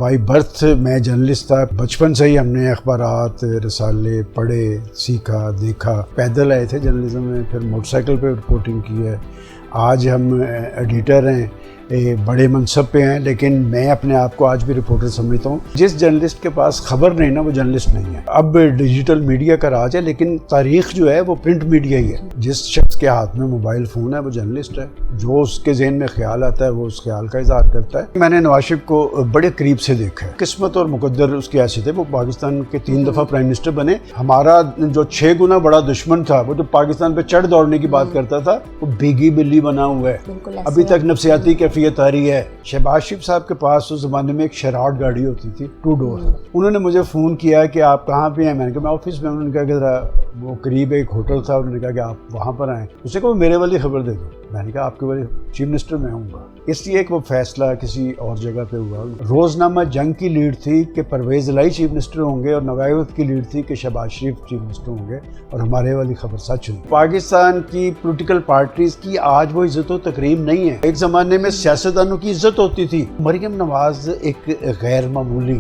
By birth میں journalist تھا. بچپن سے ہی ہم نے اخبارات رسالے پڑھے, سیکھا, دیکھا. پیدل آئے تھے جرنلزم میں, پھر موٹر سائیکل پہ رپورٹنگ کی ہے. آج ہم ایڈیٹر ہیں, بڑے منصب پہ ہیں, لیکن میں اپنے آپ کو آج بھی رپورٹر سمجھتا ہوں. جس جرنلسٹ کے پاس خبر نہیں نا وہ جرنلسٹ نہیں ہے. اب ڈیجیٹل میڈیا کا راج ہے, لیکن تاریخ جو ہے وہ پرنٹ میڈیا ہی ہے. جس شخص کے ہاتھ میں موبائل فون ہے وہ جرنلسٹ ہے. جو اس کے ذہن میں خیال آتا ہے وہ اس خیال کا اظہار کرتا ہے. میں نے نواز شریف کو بڑے قریب سے دیکھا ہے. قسمت اور مقدر اس کی ایسی تھے, وہ پاکستان کے 3 دفعہ پرائم منسٹر بنے. ہمارا جو 6 گنا بڑا دشمن تھا, وہ جو پاکستان پہ چڑھ دوڑنے کی بات کرتا تھا, وہ بھیگی بلی بنا ہوا ہے. ابھی تک نفسیاتی کیفیت آ رہی ہے. شہباز شریف صاحب کے پاس اس زمانے میں ایک شراٹ گاڑی ہوتی تھی 2 ڈور. انہوں نے مجھے فون کیا کہ آپ کہاں پہ ہیں. میں نے کہا میں آفس میں. انہوں نے کہا کہ ذرا وہ قریب ایک ہوٹل تھا, انہوں نے کہا کہ آپ وہاں پر آئیں. اس نے کہا میرے والی خبر دے دو. میں نے کہا آپ کے والی چیف منسٹر میں ہوں گا. اس لیے کہ وہ فیصلہ کسی اور جگہ پہ ہوا. روزنامہ جنگ کی لیڈ تھی کہ پرویز الہی چیف منسٹر ہوں گے, اور نوائب کی لیڈ تھی کہ شہباز شریف چیف منسٹر ہوں گے, اور ہمارے والی خبر سچ ہوئی. پاکستان کی پولیٹیکل پارٹیز کی آج وہ عزت و تکریم نہیں ہے. ایک زمانے میں سیاستدانوں کی عزت ہوتی تھی. مریم نواز ایک غیر معمولی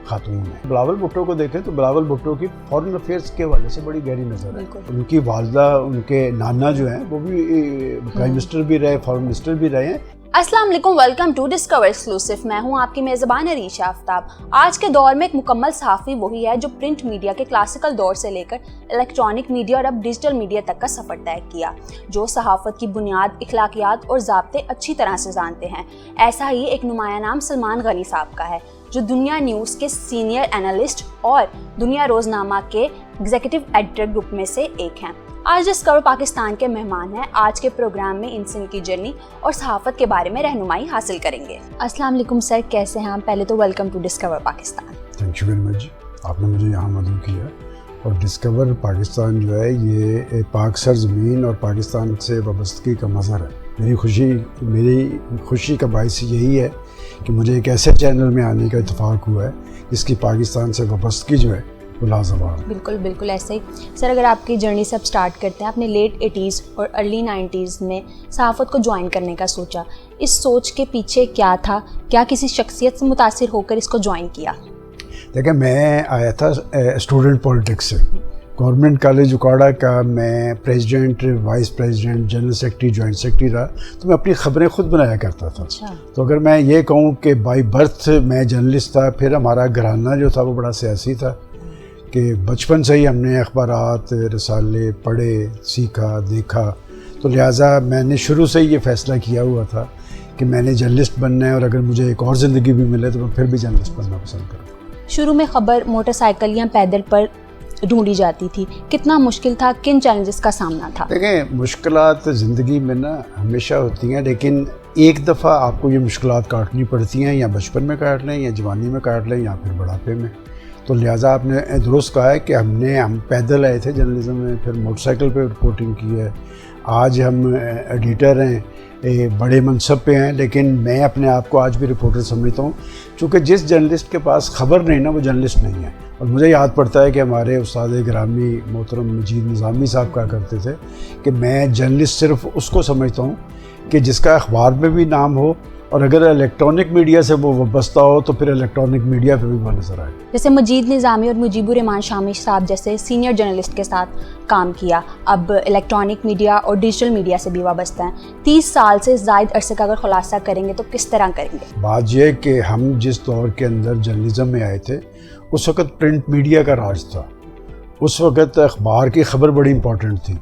خاتون ہے. بلاول بھٹو کو دیکھیں تو بلاول بھٹو کی فارن افیئرس کے حوالے سے بڑی گہری نظر ہے. ان کی والدہ, ان کے نانا جو ہیں وہ بھی پرائم منسٹر بھی رہے, فارن منسٹر بھی رہے ہیں. السلام علیکم, ویلکم ٹو ڈسکور ایکسکلوسیو. میں ہوں آپ کی میزبان عریش آفتاب. آج کے دور میں ایک مکمل صحافی وہی ہے جو پرنٹ میڈیا کے کلاسیکل دور سے لے کر الیکٹرانک میڈیا اور اب ڈیجیٹل میڈیا تک کا سفر طے کیا, جو صحافت کی بنیاد, اخلاقیات اور ضابطے اچھی طرح سے جانتے ہیں. ایسا ہی ایک نمایاں نام سلمان غنی صاحب کا ہے, جو دنیا نیوز کے سینئر اینالسٹ اور دنیا روزنامہ کے ایگزیکٹو ایڈیٹر گروپ میں سے ایک ہیں. آج ڈسکور پاکستان کے مہمان ہیں. آج کے پروگرام میں ان سے ان کی جرنی اور صحافت کے بارے میں رہنمائی حاصل کریں گے. السلام علیکم سر, کیسے ہیں آپ؟ پہلے تو welcome to Discover Pakistan. Thank you very much. آپ نے مجھے یہاں مدعو کیا, اور ڈسکور پاکستان جو ہے یہ پاک سرزمین اور پاکستان سے وابستگی کا مظہر ہے. میری خوشی کا باعث یہی ہے کہ مجھے ایک ایسے چینل میں آنے کا اتفاق ہوا ہے جس کی پاکستان سے وابستگی جو ہے وہ لازوال. بالکل ایسے ہی. سر, اگر آپ کی جرنی سے اب سٹارٹ کرتے ہیں, آپ نے لیٹ 80s اور ارلی 90s میں صحافت کو جوائن کرنے کا سوچا. اس سوچ کے پیچھے کیا تھا؟ کیا کسی شخصیت سے متاثر ہو کر اس کو جوائن کیا؟ دیکھیں, میں آیا تھا اسٹوڈنٹ پولیٹکس سے. گورنمنٹ کالج اکاڑا کا میں president, vice president, general secretary, joint secretary رہا, تو میں اپنی خبریں خود بنایا کرتا تھا. تو اگر میں یہ کہوں کہ بائی برتھ میں جرنلسٹ تھا, پھر ہمارا گھرانہ جو تھا وہ بڑا سیاسی تھا, کہ بچپن سے ہی ہم نے اخبارات رسالے پڑھے, سیکھا, دیکھا. تو لہٰذا میں نے شروع سے ہی یہ فیصلہ کیا ہوا تھا کہ میں نے جرنلسٹ بننا ہے, اور اگر مجھے ایک اور زندگی بھی ملے تو میں پھر بھی جرنلسٹ بننا پسند کروں. شروع میں خبر موٹر سائیکل یا پیدل پر ڈھونڈی جاتی تھی. کتنا مشکل تھا؟ کن چیلنجز کا سامنا تھا؟ دیکھیں, مشکلات زندگی میں نا ہمیشہ ہوتی ہیں, لیکن ایک دفعہ آپ کو یہ مشکلات کاٹنی پڑتی ہیں, یا بچپن میں کاٹ لیں, یا جوانی میں کاٹ لیں, یا پھر بڑھاپے میں. تو لہٰذا آپ نے درست کہا ہے کہ ہم پیدل آئے تھے جرنلزم میں, پھر موٹر سائیکل پہ رپورٹنگ کی ہے. آج ہم ایڈیٹر ہیں, بڑے منصب پہ ہیں, لیکن میں اپنے آپ کو آج بھی رپورٹر سمجھتا ہوں. چونکہ جس جرنلسٹ کے پاس خبر نہیں نا وہ جرنلسٹ نہیں ہے. اور مجھے یاد پڑتا ہے کہ ہمارے استاد گرامی محترم مجید نظامی صاحب کہا کرتے تھے کہ میں جرنلسٹ صرف اس کو سمجھتا ہوں کہ جس کا اخبار میں بھی نام ہو, اور اگر الیکٹرانک میڈیا سے وہ وابستہ ہو تو پھر الیکٹرانک میڈیا پہ بھی وہ نظر آئے. جیسے مجید نظامی اور مجیب الرحمان شامی صاحب جیسے سینئر جرنلسٹ کے ساتھ کام کیا, اب الیکٹرانک میڈیا اور ڈیجیٹل میڈیا سے بھی وابستہ ہیں. 30 سال سے زائد عرصے کا اگر خلاصہ کریں گے تو کس طرح کریں گے؟ بات یہ کہ ہم جس دور کے اندر جرنلزم میں آئے تھے اس وقت پرنٹ میڈیا کا راج تھا. اس وقت اخبار کی خبر بڑی امپورٹنٹ تھی.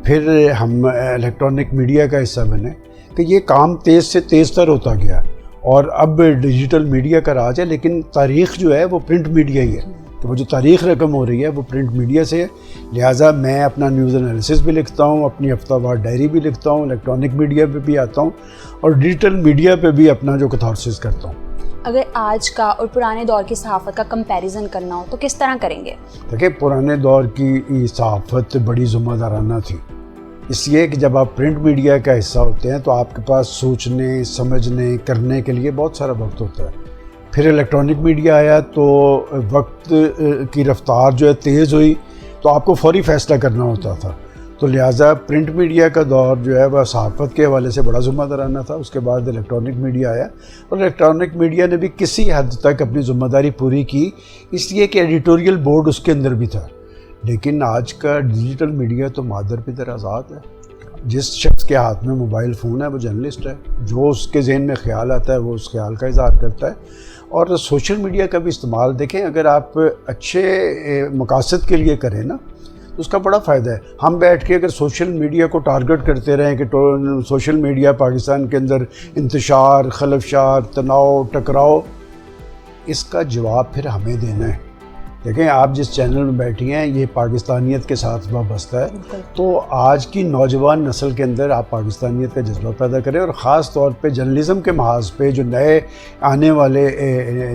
پھر ہم الیکٹرانک میڈیا کا حصہ بنے کہ یہ کام تیز سے تیز تر ہوتا گیا, اور اب ڈیجیٹل میڈیا کا راج ہے, لیکن تاریخ جو ہے وہ پرنٹ میڈیا ہی ہے. تو وہ جو تاریخ رقم ہو رہی ہے وہ پرنٹ میڈیا سے ہے. لہٰذا میں اپنا نیوز انالیسس بھی لکھتا ہوں, اپنی ہفتہ وار ڈائری بھی لکھتا ہوں, الیکٹرانک میڈیا پہ بھی آتا ہوں, اور ڈیجیٹل میڈیا پہ بھی اپنا جو کتھارسس کرتا ہوں. اگر آج کا اور پرانے دور کی صحافت کا کمپیریزن کرنا ہو تو کس طرح کریں گے؟ دیکھیں, پرانے دور کی صحافت بڑی ذمہ دارانہ تھی, اس لیے کہ جب آپ پرنٹ میڈیا کا حصہ ہوتے ہیں تو آپ کے پاس سوچنے, سمجھنے, کرنے کے لیے بہت سارا وقت ہوتا ہے. پھر الیکٹرانک میڈیا آیا تو وقت کی رفتار جو ہے تیز ہوئی, تو آپ کو فوری فیصلہ کرنا ہوتا تھا. تو لہٰذا پرنٹ میڈیا کا دور جو ہے وہ صحافت کے حوالے سے بڑا ذمہ دارانہ تھا. اس کے بعد الیکٹرانک میڈیا آیا اور الیکٹرانک میڈیا نے بھی کسی حد تک اپنی ذمہ داری پوری کی, اس لیے کہ ایڈیٹوریل بورڈ اس کے اندر بھی تھا. لیکن آج کا ڈیجیٹل میڈیا تو مادر پدر آزاد ہے. جس شخص کے ہاتھ میں موبائل فون ہے وہ جرنلسٹ ہے. جو اس کے ذہن میں خیال آتا ہے وہ اس خیال کا اظہار کرتا ہے. اور سوشل میڈیا کا بھی استعمال دیکھیں, اگر آپ اچھے مقاصد کے لیے کریں نا تو اس کا بڑا فائدہ ہے. ہم بیٹھ کے اگر سوشل میڈیا کو ٹارگٹ کرتے رہیں کہ سوشل میڈیا پاکستان کے اندر انتشار, خلفشار, تناؤ, ٹکراؤ, اس کا جواب پھر ہمیں دینا ہے. دیکھیں آپ جس چینل میں بیٹھی ہیں یہ پاکستانیت کے ساتھ وابستہ ہے, تو آج کی نوجوان نسل کے اندر آپ پاکستانیت کا جذبہ پیدا کریں, اور خاص طور پہ جرنلزم کے محاذ پہ جو نئے آنے والے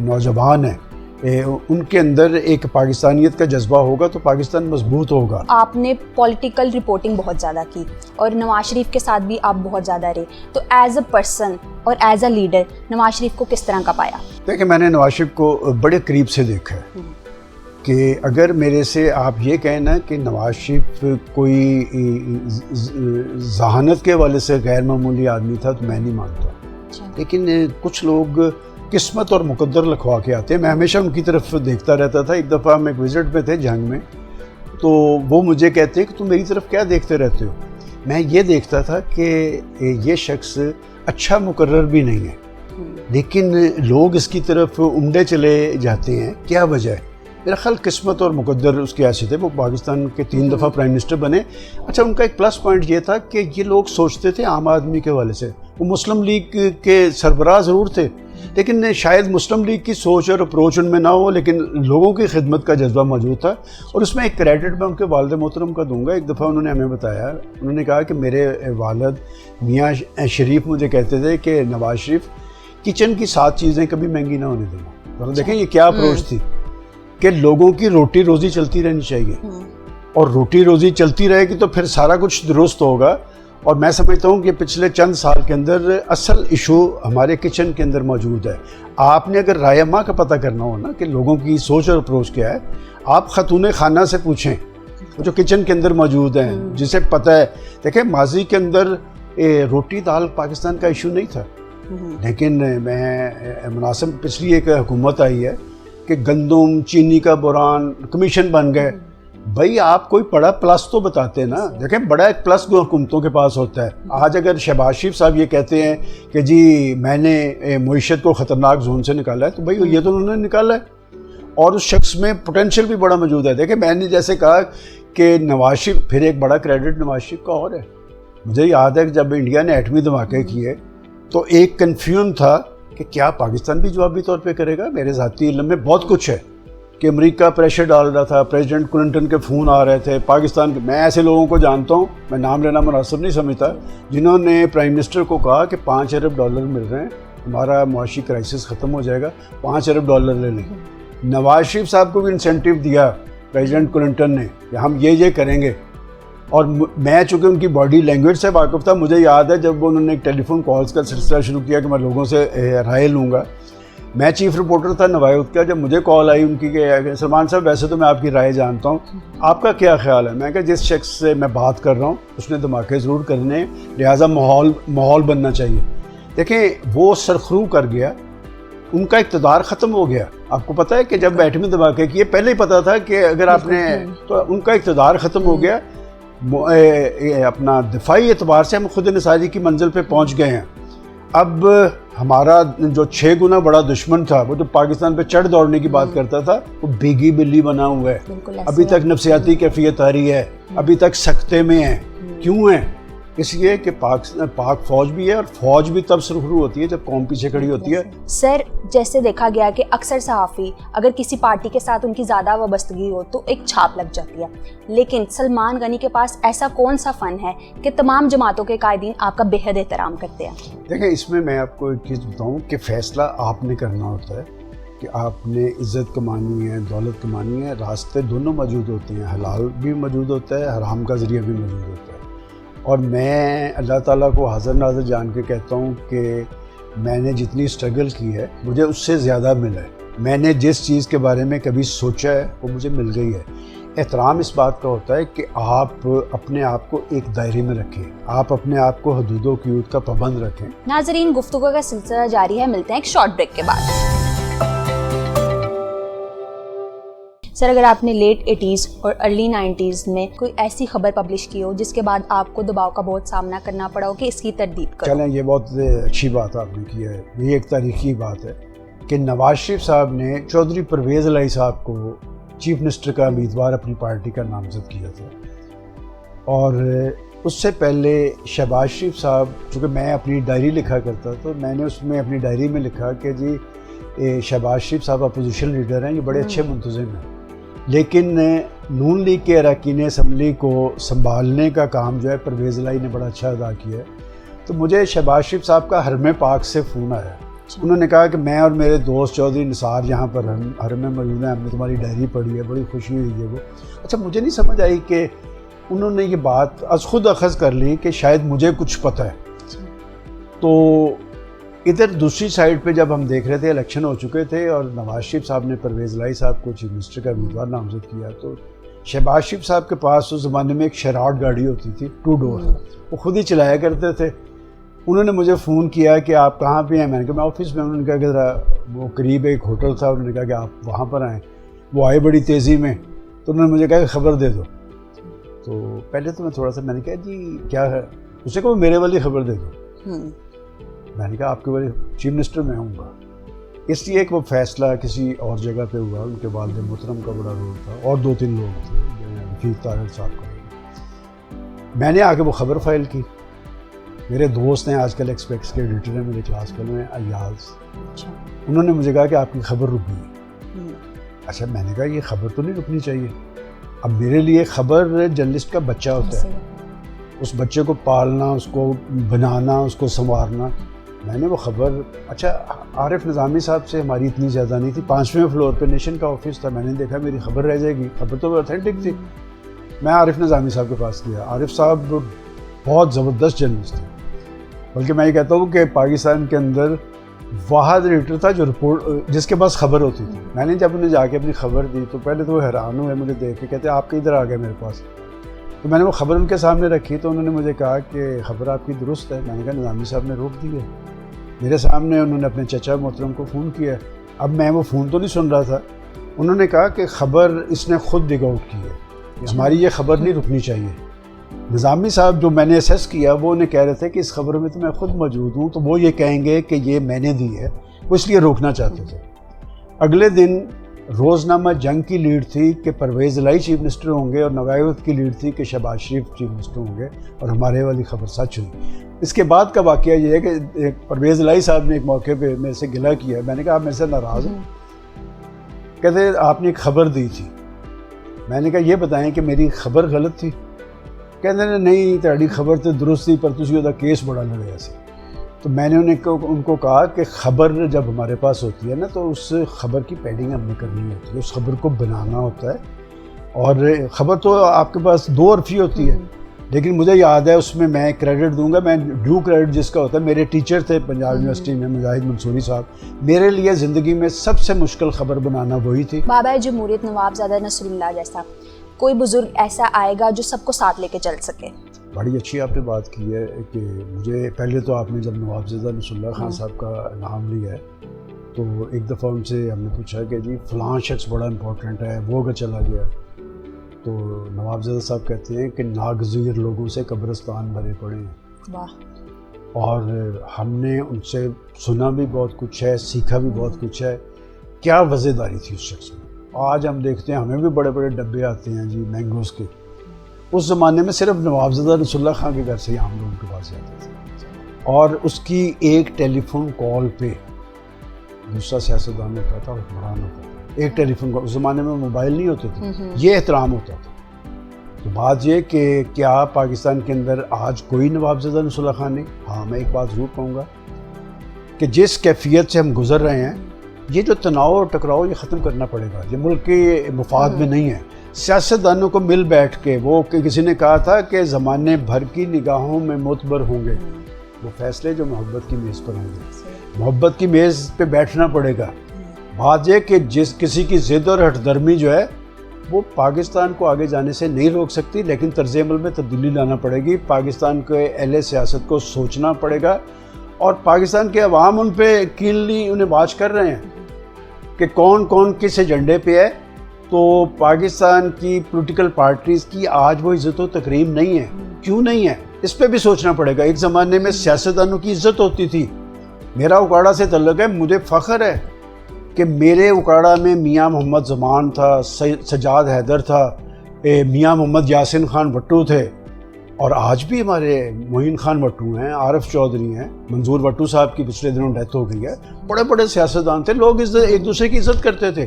نوجوان ہیں ان کے اندر ایک پاکستانیت کا جذبہ ہوگا تو پاکستان مضبوط ہوگا. آپ نے پولیٹیکل رپورٹنگ بہت زیادہ کی اور نواز شریف کے ساتھ بھی آپ بہت زیادہ رہے, تو ایز اے پرسن اور as a leader Nawaz Sharif کو کس طرح کا پایا؟ دیکھیں میں نے نواز شریف کو بڑے قریب سے دیکھا ہے کہ اگر میرے سے آپ یہ کہیں نا کہ نواز شریف کوئی ذہانت کے حوالے سے غیر معمولی آدمی تھا تو میں نہیں مانتا. لیکن کچھ لوگ قسمت اور مقدر لکھوا کے آتے ہیں. میں ہمیشہ ان کی طرف دیکھتا رہتا تھا. ایک دفعہ ہم ایک وزٹ پہ تھے جنگ میں, تو وہ مجھے کہتے ہیں کہ تم میری طرف کیا دیکھتے رہتے ہو. میں یہ دیکھتا تھا کہ یہ شخص اچھا مقرر بھی نہیں ہے, لیکن لوگ اس کی طرف عمدے چلے جاتے ہیں. کیا وجہ ہے؟ میرا خیال قسمت اور مقدر اس کی حیثیت ہے. وہ پاکستان کے 3 دفعہ پرائم منسٹر بنے. اچھا ان کا ایک پلس پوائنٹ یہ تھا کہ یہ لوگ سوچتے تھے عام آدمی کے حوالے سے. وہ مسلم لیگ کے سربراہ ضرور تھے, لیکن شاید مسلم لیگ کی سوچ اور اپروچ ان میں نہ ہو, لیکن لوگوں کی خدمت کا جذبہ موجود تھا. اور اس میں ایک کریڈٹ میں ان کے والد محترم کا دوں گا. ایک دفعہ انہوں نے ہمیں بتایا, انہوں نے کہا کہ میرے والد میاں شریف مجھے کہتے تھے کہ نواز شریف کچن کی 7 چیزیں کبھی مہنگی نہ ہونے دینا. دیکھیں یہ کیا اپروچ تھی کہ لوگوں کی روٹی روزی چلتی رہنی چاہیے, اور روٹی روزی چلتی رہے گی تو پھر سارا کچھ درست ہوگا. اور میں سمجھتا ہوں کہ پچھلے چند سال کے اندر اصل ایشو ہمارے کچن کے اندر موجود ہے. آپ نے اگر رائے ماں کا پتہ کرنا ہو نا کہ لوگوں کی سوچ اور اپروچ کیا ہے, آپ خاتون خانہ سے پوچھیں جو کچن کے اندر موجود ہیں, جسے پتہ ہے. دیکھیں ماضی کے اندر روٹی دال پاکستان کا ایشو نہیں تھا, لیکن میں مناسب پچھلی ایک حکومت آئی ہے کہ گندم چینی کا بحران کمیشن بن گئے. بھائی آپ کوئی بڑا پلس تو بتاتے نا. دیکھیں بڑا ایک پلس حکومتوں کے پاس ہوتا ہے. آج اگر شہباز شریف صاحب یہ کہتے ہیں کہ جی میں نے معیشت کو خطرناک زون سے نکالا ہے, تو بھائی یہ تو انہوں نے نکالا ہے, اور اس شخص میں پوٹینشیل بھی بڑا موجود ہے. دیکھیں میں نے جیسے کہا کہ نواز شریف, پھر ایک بڑا کریڈٹ نواز شریف کا اور ہے. مجھے یاد ہے کہ جب انڈیا نے ایٹمی دھماکے کیے تو ایک کنفیوژن تھا کہ کیا پاکستان بھی جوابی طور پہ کرے گا. میرے ذاتی علم میں بہت کچھ ہے کہ امریکہ پریشر ڈال رہا تھا, پریزیڈنٹ کلنٹن کے فون آ رہے تھے پاکستان کے. میں ایسے لوگوں کو جانتا ہوں, میں نام لینا مناسب نہیں سمجھتا, جنہوں نے پرائم منسٹر کو کہا کہ $5 ارب مل رہے ہیں, ہمارا معاشی کرائسس ختم ہو جائے گا, $5 ارب لے لیں. نواز شریف صاحب کو بھی انسینٹیو دیا پریزیڈنٹ کلنٹن نے کہ ہم یہ کریں گے. اور میں چونکہ ان کی باڈی لینگویج سے واقف تھا, مجھے یاد ہے جب انہوں نے ایک ٹیلی فون کالز کا سلسلہ شروع کیا کہ میں لوگوں سے رائے لوں گا. میں چیف رپورٹر تھا نوایت کا. جب مجھے کال آئی ان کی کہ سلمان صاحب ویسے تو میں آپ کی رائے جانتا ہوں, آپ کا کیا خیال ہے؟ میں کہا جس شخص سے میں بات کر رہا ہوں اس نے دھماکے ضرور کرنے ہیں, لہٰذا ماحول بننا چاہیے. دیکھیں وہ سرخرو کر گیا, ان کا اقتدار ختم ہو گیا. آپ کو پتہ ہے کہ جب ایٹمی دھماکے کیے پہلے ہی پتہ تھا کہ اگر آپ نے, تو ان کا اقتدار ختم ہو گیا. اپنا دفاعی اعتبار سے ہم خود انحصاری کی منزل پہ پہنچ گئے ہیں. اب ہمارا جو 6 گنا بڑا دشمن تھا, وہ جو پاکستان پہ چڑھ دوڑنے کی بات کرتا تھا, وہ بھیگی بلی بنا ہوا ہے. ابھی تک نفسیاتی کیفیت آ رہی ہے, ابھی تک سکتے میں ہے. کیوں ہے؟ اس لیے کہ پاک فوج بھی ہے, اور فوج بھی تب سرخرو ہوتی ہے جب قوم پیچھے کھڑی ہوتی ہے. سر جیسے دیکھا گیا کہ اکثر صحافی اگر کسی پارٹی کے ساتھ ان کی زیادہ وابستگی ہو تو ایک چھاپ لگ جاتی ہے, لیکن سلمان غنی کے پاس ایسا کون سا فن ہے کہ تمام جماعتوں کے قائدین آپ کا بے حد احترام کرتے ہیں؟ دیکھیں اس میں آپ کو ایک چیز بتاؤں کہ فیصلہ آپ نے کرنا ہوتا ہے کہ آپ نے عزت کمانی ہے, دولت کمانی ہے. راستے دونوں موجود ہوتے ہیں, حلال بھی موجود ہوتا ہے, حرام کا ذریعہ بھی موجود ہوتا ہے. اور میں اللہ تعالیٰ کو حاضر ناظر جان کے کہتا ہوں کہ میں نے جتنی اسٹرگل کی ہے مجھے اس سے زیادہ ملا ہے. میں نے جس چیز کے بارے میں کبھی سوچا ہے وہ مجھے مل گئی ہے. احترام اس بات کا ہوتا ہے کہ آپ اپنے آپ کو ایک دائرے میں رکھیں, آپ اپنے آپ کو حدود و قیود کا پابند رکھیں. ناظرین, گفتگو کا سلسلہ جاری ہے, ملتے ہیں ایک شارٹ بریک کے بعد. سر, اگر آپ نے لیٹ 80s اور ارلی 90s میں کوئی ایسی خبر پبلش کی ہو جس کے بعد آپ کو دباؤ کا بہت سامنا کرنا پڑا ہو کہ اس کی تردید کرو. چلیں, یہ بہت اچھی بات آپ نے کی ہے. یہ ایک تاریخی بات ہے کہ نواز شریف صاحب نے چودھری پرویز الہی صاحب کو چیف منسٹر کا امیدوار اپنی پارٹی کا نامزد کیا تھا, اور اس سے پہلے شہباز شریف صاحب, چونکہ میں اپنی ڈائری لکھا کرتا تو میں نے اس میں اپنی ڈائری میں لکھا کہ جی شہباز شریف صاحب اپوزیشن لیڈر ہیں, یہ بڑے اچھے منتظم ہیں, لیکن نون لیگ کے اراکین اسمبلی کو سنبھالنے کا کام جو ہے پرویز الہی نے بڑا اچھا ادا کیا ہے. تو مجھے شہباز شریف صاحب کا حرم پاک سے فون آیا. انہوں نے کہا کہ میں اور میرے دوست چودھری نثار یہاں پر حرم میں موجود ہیں, ہم نے تمہاری ڈائری پڑھی ہے, بڑی خوشی ہوئی ہے. وہ اچھا, مجھے نہیں سمجھ آئی کہ انہوں نے یہ بات از خود اخذ کر لی کہ شاید مجھے کچھ پتہ ہے. تو ادھر دوسری سائڈ پہ جب ہم دیکھ رہے تھے, الیکشن ہو چکے تھے اور نواز شریف صاحب نے پرویز الہی صاحب کو چیف منسٹر کا امیدوار نامزد کیا, تو شہباز شریف صاحب کے پاس اس زمانے میں ایک شراٹ گاڑی ہوتی تھی 2 ڈور, وہ خود ہی چلایا کرتے تھے. انہوں نے مجھے فون کیا کہ آپ کہاں پہ ہیں. میں نے کہا میں آفس میں. انہوں نے کہا کہ ذرا وہ قریب ایک ہوٹل تھا, انہوں نے کہا کہ آپ وہاں پر آئیں. وہ آئے بڑی تیزی میں, تو انہوں نے مجھے کہا کہ خبر دے دو. تو پہلے تو میں تھوڑا سا, میں نے کہا جی کیا ہے, اس نے کہا میرے والی خبر دے دو. میں نے کہا آپ کے والی چیف منسٹر میں ہوں گا, اس لیے کہ وہ فیصلہ کسی اور جگہ پہ ہوا. ان کے والد محترم کا بڑا رول تھا اور 2-3 لوگ تھے, رفیق طارق صاحب کا. میں نے آ کے وہ خبر فائل کی. میرے دوست ہیں آج کل ایکسپیکٹس کے ایڈیٹر ہیں میرے کلاس فیلو میں, ایاز. انہوں نے مجھے کہا کہ آپ کی خبر رک گئی. اچھا, میں نے کہا یہ خبر تو نہیں رکنی چاہیے. اب میرے لیے خبر جرنلسٹ کا بچہ ہوتا ہے, اس بچے کو پالنا, اس کو بنانا, اس کو سنوارنا. میں نے وہ خبر, اچھا عارف نظامی صاحب سے ہماری اتنی زیادہ نہیں تھی, 5ویں فلور پہ نیشن کا آفس تھا. میں نے دیکھا میری خبر رہ جائے گی, خبر تو اوتھینٹک تھی. میں عارف نظامی صاحب کے پاس گیا. عارف صاحب بہت زبردست جرنلسٹ تھے, بلکہ میں یہ کہتا ہوں کہ پاکستان کے اندر واحد ایڈیٹر تھا جو رپورٹ جس کے پاس خبر ہوتی تھی. میں نے جب انہیں جا کے اپنی خبر دی تو پہلے تو وہ حیران ہوئے مجھے دیکھ کے, کہتے آپ ادھر آ گئے میرے پاس. تو میں نے وہ خبر ان کے سامنے رکھی, تو انہوں نے مجھے کہا کہ خبر آپ کی درست ہے. میں نے کہا نظامی صاحب نے روک دی ہے. میرے سامنے انہوں نے اپنے چچا محترم کو فون کیا. اب میں وہ فون تو نہیں سن رہا تھا. انہوں نے کہا کہ خبر اس نے خود ڈگ آؤٹ کی ہے, ہماری یہ خبر نہیں رکنی چاہیے. نظامی صاحب جو میں نے اسیس کیا وہ انہیں کہہ رہے تھے کہ اس خبر میں تو میں خود موجود ہوں, تو وہ یہ کہیں گے کہ یہ میں نے دی ہے, وہ اس لیے روکنا چاہتے تھے. اگلے دن روزنامہ جنگ کی لیڈ تھی کہ پرویز الہی چیف منسٹر ہوں گے, اور نوایت کی لیڈ تھی کہ شہباز شریف چیف منسٹر ہوں گے, اور ہمارے والی خبر سچ ہوئی. اس کے بعد کا واقعہ یہ ہے کہ پرویز الہی صاحب نے ایک موقع پہ میرے سے گلہ کیا. میں نے کہا آپ میرے سے ناراض ہیں؟ کہتے آپ نے ایک خبر دی تھی. میں نے کہا یہ بتائیں کہ میری خبر غلط تھی؟ کہتے ہیں نہیں تہاڈی خبر تو درست تھی, پر تسی ਉਹਦਾ کیس بڑا لڑیا سی. تو میں نے ان کو کہا کہ خبر جب ہمارے پاس ہوتی ہے نا, تو اس خبر کی پیڈنگ ہم نے کرنی ہوتی ہے, اس خبر کو بنانا ہوتا ہے. اور خبر تو آپ کے پاس 2 حرفی ہوتی ہے, لیکن مجھے یاد ہے اس میں میں کریڈٹ دوں گا, میں ڈیو کریڈٹ جس کا ہوتا ہے. میرے ٹیچر تھے پنجاب یونیورسٹی میں مجاہد منصوری صاحب, میرے لیے زندگی میں سب سے مشکل خبر بنانا وہی تھی. بابا جمہوریت نوابزادہ نصر اللہ جیسا کوئی بزرگ ایسا آئے گا جو سب کو ساتھ لے کے چل سکے. بڑی اچھی آپ نے بات کی ہے کہ مجھے پہلے تو آپ نے جب نوابزادہ نصر اللہ خان صاحب کا نام لیا ہے تو ایک دفعہ ان سے ہم نے پوچھا کہ جی فلاں شخص بڑا امپورٹنٹ ہے, وہ اگر چلا گیا, تو نوابزادہ صاحب کہتے ہیں کہ ناگزیر لوگوں سے قبرستان بھرے پڑے ہیں. واہ. اور ہم نے ان سے سنا بھی بہت کچھ ہے, سیکھا بھی بہت کچھ ہے. کیا وزیداری تھی اس شخص میں. آج ہم دیکھتے ہیں ہمیں بھی بڑے بڑے ڈبے آتے ہیں جی مینگوز کے, اس زمانے میں صرف نوابزادہ نصر اللہ خان کے گھر سے ہی عام لوگوں کے پاس جاتے تھے, اور اس کی ایک ٹیلی فون کال پہ دوسرا سیاستدان ہوتا تھا, حکمران ہوتا تھا. ایک ٹیلی فون کال, اس زمانے میں موبائل نہیں ہوتے تھے, یہ احترام ہوتا تھا. تو بات یہ کہ کیا پاکستان کے اندر آج کوئی نوابزادہ نصر اللہ خان نہیں؟ ہاں میں ایک بات ضرور کہوں گا کہ جس کیفیت سے ہم گزر رہے ہیں, یہ جو تناؤ اور ٹکراؤ یہ ختم کرنا پڑے گا. یہ ملک کے مفاد میں نہیں ہے. سیاستدانوں کو مل بیٹھ کے, وہ کسی نے کہا تھا کہ زمانے بھر کی نگاہوں میں معتبر ہوں گے وہ فیصلے جو محبت کی میز پر ہوں گے. محبت کی میز پہ بیٹھنا پڑے گا. بات یہ کہ جس کسی کی ضد اور ہٹ درمی جو ہے وہ پاکستان کو آگے جانے سے نہیں روک سکتی، لیکن طرز عمل میں تبدیلی لانا پڑے گی. پاکستان کے اہل سیاست کو سوچنا پڑے گا، اور پاکستان کے عوام ان پہ کینلی انہیں واچ کر رہے ہیں کہ کون کون کس ایجنڈے پہ ہے. تو پاکستان کی پولیٹیکل پارٹیز کی آج وہ عزت و تکریم نہیں ہے. کیوں نہیں ہے اس پہ بھی سوچنا پڑے گا. ایک زمانے میں سیاستدانوں کی عزت ہوتی تھی. میرا اکاڑا سے تعلق ہے، مجھے فخر ہے کہ میرے اکاڑا میں میاں محمد زمان تھا، سجاد حیدر تھا، میاں محمد یاسین خان بٹو تھے، اور آج بھی ہمارے معین خان بٹو ہیں، عارف چودھری ہیں، منظور بٹو صاحب کی پچھلے دنوں ڈیتھ ہو گئی ہے. بڑے بڑے سیاستدان تھے، لوگ ایک دوسرے کی عزت کرتے تھے.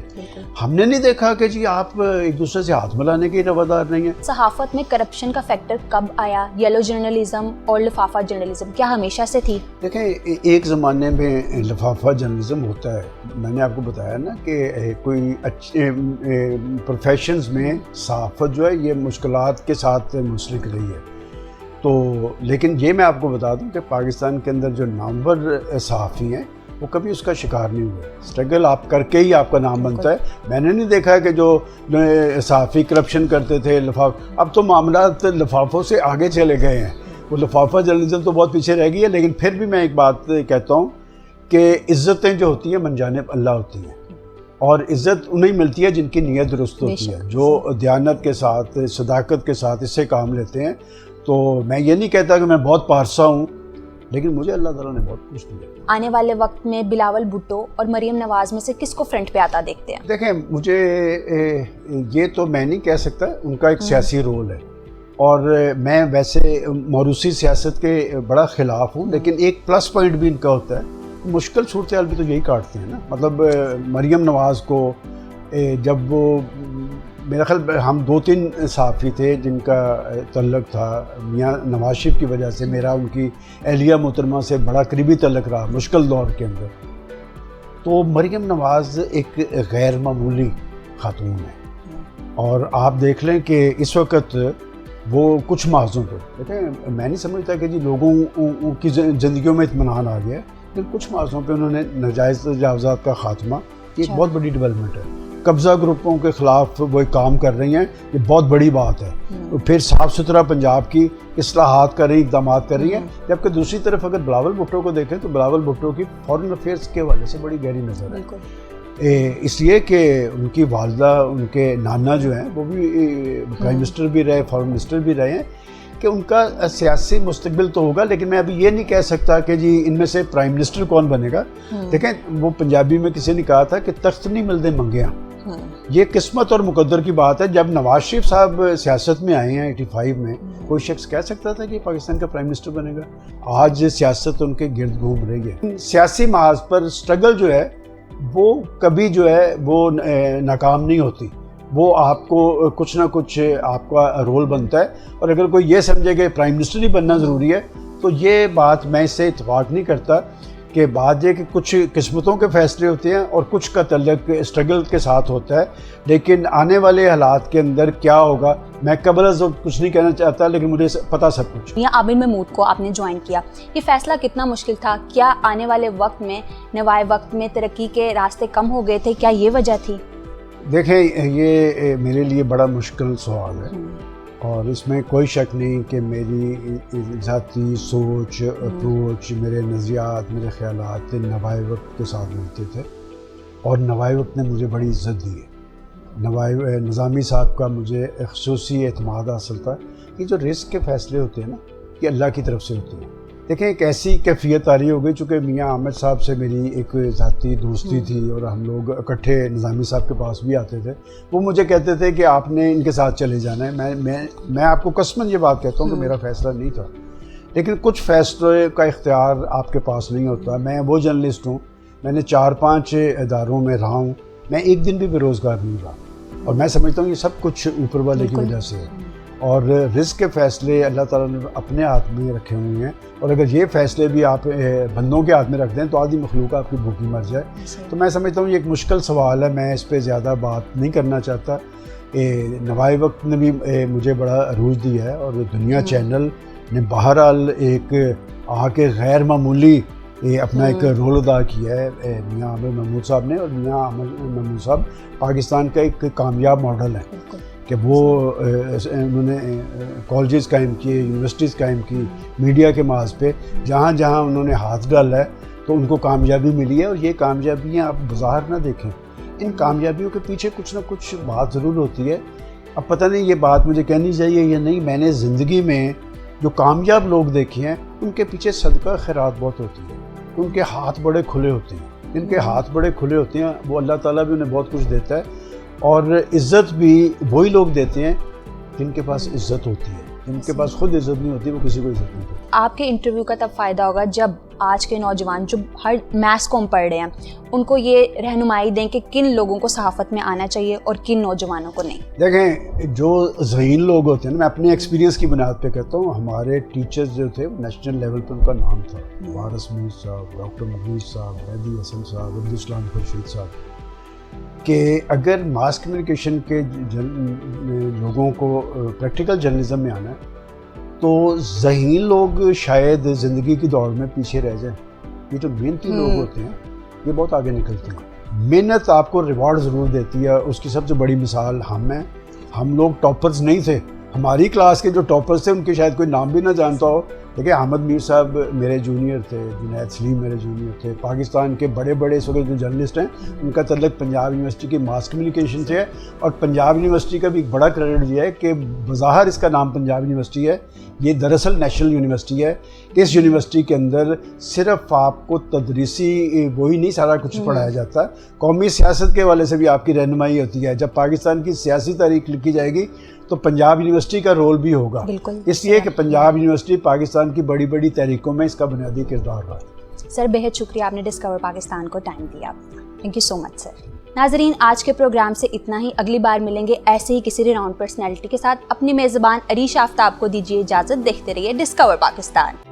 ہم نے نہیں دیکھا کہ جی آپ ایک دوسرے سے ہاتھ ملانے کے روادار نہیں ہیں. صحافت میں کرپشن کا فیکٹر کب آیا؟ یلو جرنلزم اور لفافہ جرنلزم کیا ہمیشہ سے تھی؟ دیکھیں، ایک زمانے میں لفافہ جرنلزم ہوتا ہے. میں نے آپ کو بتایا نا کہ کوئی اچھے پروفیشنز میں صحافت جو ہے یہ مشکلات کے ساتھ منسلک رہی ہے. تو لیکن یہ میں آپ کو بتا دوں کہ پاکستان کے اندر جو نامور صحافی ہیں وہ کبھی اس کا شکار نہیں ہوئے. اسٹرگل آپ کر کے ہی آپ کا نام بنتا ہے. میں نے نہیں دیکھا کہ جو صحافی کرپشن کرتے تھے اب تو معاملات لفافوں سے آگے چلے گئے ہیں. وہ لفافہ جرنلزم تو بہت پیچھے رہ گئی ہے. لیکن پھر بھی میں ایک بات کہتا ہوں کہ عزتیں جو ہوتی ہیں من جانب اللہ ہوتی ہیں، اور عزت انہیں ملتی ہے جن کی نیت درست ہوتی ہے، جو دیانت کے ساتھ، صداقت کے ساتھ اس سے کام لیتے ہیں. تو میں یہ نہیں کہتا کہ میں بہت پارسا ہوں، لیکن مجھے اللہ تعالیٰ نے بہت کچھ دیا. آنے والے وقت میں بلاول بھٹو اور مریم نواز میں سے کس کو فرنٹ پہ آتا دیکھتے ہیں؟ دیکھیں، مجھے یہ تو میں نہیں کہہ سکتا، ان کا ایک سیاسی رول ہے، اور میں ویسے موروثی سیاست کے بڑا خلاف ہوں. لیکن ایک پلس پوائنٹ بھی ان کا ہوتا ہے، مشکل صورتحال بھی تو یہی کاٹتے ہیں نا. مطلب مریم نواز کو جب وہ میرا خیال ہم 2-3 صحافی تھے جن کا تعلق تھا میاں نواز شریف کی وجہ سے، میرا ان کی اہلیہ محترمہ سے بڑا قریبی تعلق رہا مشکل دور کے اندر. تو مریم نواز ایک غیر معمولی خاتون ہے، اور آپ دیکھ لیں کہ اس وقت وہ کچھ محاذوں پہ، دیکھیں میں نہیں سمجھتا کہ جی لوگوں کی زندگیوں میں اطمینان آ گیا، لیکن کچھ محاذوں پہ انہوں نے ناجائز تجاوزات کا خاتمہ، یہ ایک بہت بڑی ڈیولپمنٹ ہے. قبضہ گروپوں کے خلاف وہ کام کر رہی ہیں، یہ بہت بڑی بات ہے. پھر صاف ستھرا پنجاب کی اصلاحات کر رہی ہیں، اقدامات کر رہی ہیں. جبکہ دوسری طرف اگر بلاول بھٹو کو دیکھیں تو بلاول بھٹو کی فارن افیئرس کے حوالے سے بڑی گہری نظر ہے، اس لیے کہ ان کی والدہ، ان کے نانا جو ہیں وہ بھی پرائم منسٹر بھی رہے، فارن منسٹر بھی رہے ہیں، کہ ان کا سیاسی مستقبل تو ہوگا. لیکن میں ابھی یہ نہیں کہہ سکتا کہ جی ان میں سے پرائم منسٹر کون بنے گا. دیکھیں، وہ پنجابی میں کسی نے کہا تھا کہ تخت نہیں ملتے منگیاں. یہ قسمت اور مقدر کی بات ہے. جب نواز شریف صاحب سیاست میں آئے ہیں 85 میں، کوئی شخص کہہ سکتا تھا کہ پاکستان کا پرائم منسٹر بنے گا؟ آج سیاست ان کے گرد گھوم رہی ہے. سیاسی محاذ پر سٹرگل جو ہے وہ کبھی جو ہے وہ ناکام نہیں ہوتی. وہ آپ کو کچھ نہ کچھ آپ کا رول بنتا ہے. اور اگر کوئی یہ سمجھے کہ پرائم منسٹر ہی بننا ضروری ہے تو یہ بات میں اس سے اتفاق نہیں کرتا. کہ بات یہ کہ کچھ قسمتوں کے فیصلے ہوتے ہیں اور کچھ کا تعلق اسٹرگل کے ساتھ ہوتا ہے. لیکن آنے والے حالات کے اندر کیا ہوگا میں قبل از کچھ نہیں کہنا چاہتا، لیکن مجھے پتہ سب کچھ. میاں عابد محمود کو آپ نے جوائن کیا، یہ فیصلہ کتنا مشکل تھا؟ کیا آنے والے وقت میں نوائے وقت میں ترقی کے راستے کم ہو گئے تھے؟ کیا یہ وجہ تھی؟ دیکھیں، یہ میرے لیے بڑا مشکل سوال ہے، اور اس میں کوئی شک نہیں کہ میری ذاتی سوچ، اپروچ، میرے نظریات، میرے خیالات نوائے وقت کے ساتھ ملتے تھے، اور نوائے وقت نے مجھے بڑی عزت دی ہے. نظامی صاحب کا مجھے خصوصی اعتماد حاصل تھا. یہ جو رزق کے فیصلے ہوتے ہیں نا، یہ اللہ کی طرف سے ہوتے ہیں. دیکھیں، ایک ایسی کیفیت آ رہی ہو گئی، چونکہ میاں عامر صاحب سے میری ایک ذاتی دوستی تھی اور ہم لوگ اکٹھے نظامی صاحب کے پاس بھی آتے تھے. وہ مجھے کہتے تھے کہ آپ نے ان کے ساتھ چلے جانا ہے. میں آپ کو قسماً یہ بات کہتا ہوں کہ میرا فیصلہ نہیں تھا. لیکن کچھ فیصلے کا اختیار آپ کے پاس نہیں ہوتا. میں وہ جرنلسٹ ہوں، میں نے 4-5 اداروں میں رہا ہوں، میں ایک دن بھی بے روزگار نہیں رہا. اور میں سمجھتا ہوں یہ سب کچھ اوپر والے کی وجہ سے ہے. اور رزق کے فیصلے اللہ تعالیٰ نے اپنے ہاتھ میں رکھے ہوئے ہیں، اور اگر یہ فیصلے بھی آپ بندوں کے ہاتھ میں رکھ دیں تو آدھی مخلوق آپ کی بھوکی مر جائے. تو میں سمجھتا ہوں یہ ایک مشکل سوال ہے، میں اس پہ زیادہ بات نہیں کرنا چاہتا. نوائے وقت نے بھی مجھے بڑا عروج دیا ہے، اور دنیا چینل نے بہرحال ایک آ کے غیر معمولی یہ اپنا ایک رول ادا کیا ہے میاں عامر محمود صاحب نے. اور میاں عامر محمود صاحب پاکستان کا ایک کامیاب ماڈل ہے کہ وہ انہوں نے کالجز قائم کیے, یونیورسٹیز قائم کی میڈیا کے محاذ پہ. جہاں جہاں انہوں نے ہاتھ ڈالا ہے تو ان کو کامیابی ملی ہے. اور یہ کامیابیاں آپ بظاہر نہ دیکھیں, ان کامیابیوں کے پیچھے کچھ نہ کچھ بات ضرور ہوتی ہے. اب پتہ نہیں یہ بات مجھے کہنی چاہیے یا نہیں, میں نے زندگی میں جو کامیاب لوگ دیکھے ہیں ان کے پیچھے صدقہ خیرات بہت ہوتی ہے. ان کے ہاتھ بڑے کھلے ہوتے ہیں, ان کے ہاتھ بڑے کھلے ہوتے ہیں. وہ اللہ تعالیٰ بھی انہیں بہت کچھ دیتا ہے, اور عزت بھی وہی لوگ دیتے ہیں جن کے پاس عزت ہوتی ہے. جن کے پاس خود عزت نہیں ہوتی وہ کسی کو عزت نہیں دیتے. آپ کے انٹرویو کا تب فائدہ ہوگا جب آج کے نوجوان جو ہر میس کام پڑھ رہے ہیں ان کو یہ رہنمائی دیں کہ کن لوگوں کو صحافت میں آنا چاہیے اور کن نوجوانوں کو نہیں. دیکھیں, جو ذہین لوگ ہوتے ہیں نا, میں اپنے ایکسپیرینس کی بنیاد پہ کہتا ہوں, ہمارے ٹیچرز جو تھے نیشنل لیول پہ ان کا نام تھا. وارث میر صاحب, ڈاکٹر محمود صاحب, مہدی حسن صاحب, عبدالسلام خورشید صاحب, کہ اگر ماس کمیونیکیشن کے لوگوں کو پریکٹیکل جرنلزم میں آنا ہے تو ذہین لوگ شاید زندگی کی دوڑ میں پیچھے رہ جائیں. یہ جو محنتی لوگ ہوتے ہیں یہ بہت آگے نکلتے ہیں. محنت آپ کو ریوارڈ ضرور دیتی ہے. اس کی سب سے بڑی مثال ہم ہیں. ہم لوگ ٹاپرز نہیں تھے, ہماری کلاس کے جو ٹاپرز تھے ان کے شاید کوئی نام بھی نہ جانتا ہو. دیکھیں, احمد میر صاحب میرے جونیئر تھے, جنید سلیم میرے جونیئر تھے. پاکستان کے بڑے بڑے اس وقت جو جرنلسٹ ہیں ان کا تعلق پنجاب یونیورسٹی کی ماس کمیونیکیشن سے ہے. اور پنجاب یونیورسٹی کا بھی ایک بڑا کریڈٹ دیا ہے کہ بظاہر اس کا نام پنجاب یونیورسٹی ہے, یہ دراصل نیشنل یونیورسٹی ہے. اس یونیورسٹی کے اندر صرف آپ کو تدریسی وہی نہیں سارا کچھ پڑھایا جاتا, قومی سیاست کے حوالے سے بھی آپ کی رہنمائی ہوتی ہے. جب پاکستان کی سیاسی تاریخ لکھی جائے گی تو پنجاب یونیورسٹی کا رول بھی ہوگا, اس لیے کہ پنجاب یونیورسٹی پاکستان کی بڑی بڑی تحریکوں میں اس کا بنیادی کردار رہا ہے. سر بہت شکریہ, آپ نے ڈسکور پاکستان کو ٹائم دیا. تھینک یو سو مچ سر. ناظرین, آج کے پروگرام سے اتنا ہی. اگلی بار ملیں گے ایسے ہی کسی ریناؤنڈ پرسنالٹی کے ساتھ. اپنی میزبان عریش آفتاب کو دیجیے اجازت. دیکھتے رہیے ڈسکور پاکستان.